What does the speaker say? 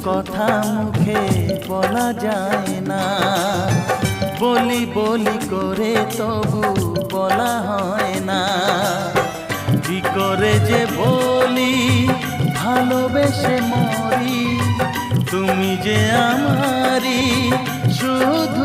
কথা মুখে বলা যায় না, বলি বলি করে তবু বলা হয় না। কি করে যে বলি ভালোবেসে মরি, তুমি যে আমারই শুধু